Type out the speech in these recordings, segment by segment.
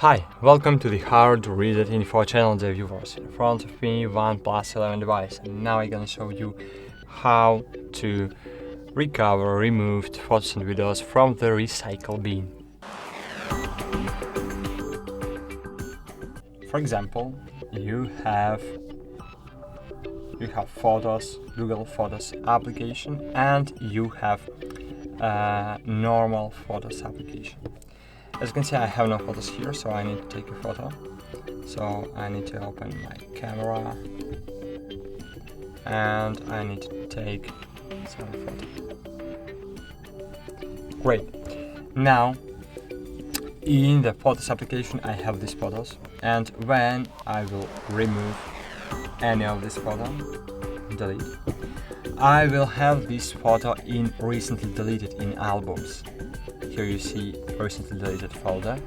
Hi, welcome to the HardReset.Info channel, dear viewers. In front of me, OnePlus 11 device, and now I'm gonna show you how to recover removed photos and videos from the recycle bin. For example, you have Photos, Google Photos application, and you have normal Photos application. As you can see, I have no photos here, so I need to take a photo. So I need to open my camera and I need to take some photo. Great. Now, in the Photos application, I have these photos, and when I will remove any of this photo, delete, I will have this photo in recently deleted in albums. Here you see recently deleted folder,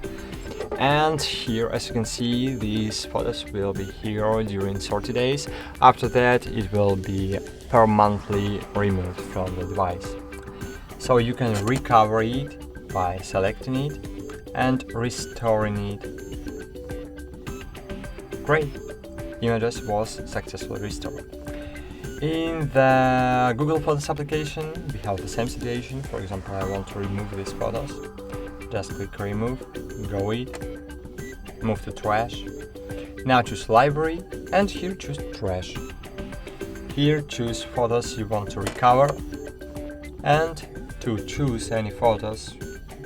and here, as you can see, these photos will be here during 30 days. After that, it will be permanently removed from the device. So you can recover it by selecting it and restoring it. Great, images was successfully restored. In the Google Photos application, we have the same situation. For example, I want to remove these photos. Just click remove, go it, move to trash. Now choose library, and here choose trash. Here choose photos you want to recover, and to choose any photos,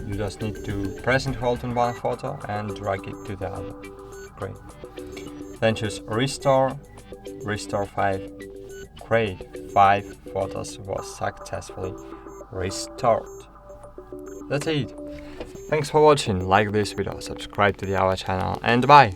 you just need to press and hold on one photo and drag it to the other. Great. Then choose restore, restore 5. Great, 5 photos was successfully restored. That's it. Thanks for watching, like this video, subscribe to our channel, and bye!